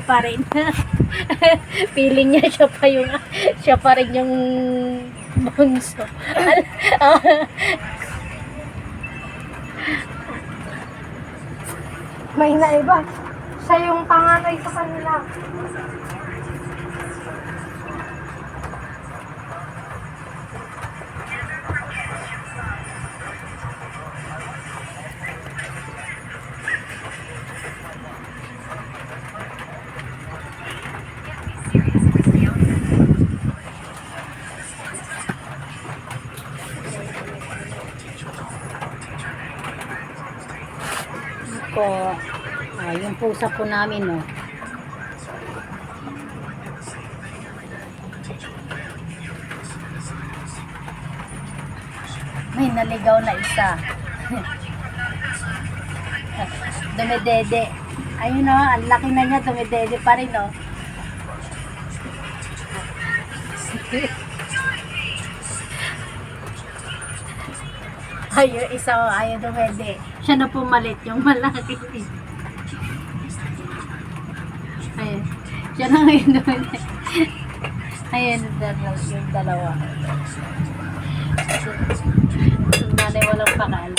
pa rin. Feeling niya siya pa rin yung bunso. May naiba. Siya yung panganay sa kanila. Po, yung pusa po namin, no. May naligaw na isa. Dumedede. Ayun, no, ang laki na niya, dumedede pa rin, no. Ay, yung isa, ayaw dumede. Siya na pumalit, yung malaki. Ayun. Siya na ngayon dumede. Ayun, yung dalawa. Yung nanay walang pakalan.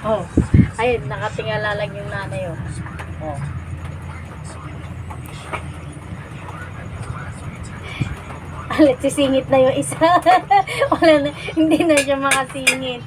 Oh, ayun, nakatingala lang yung nanay, oh. Oh. Alit, sisingit na yung isa. Wala na, hindi na siya makasingit.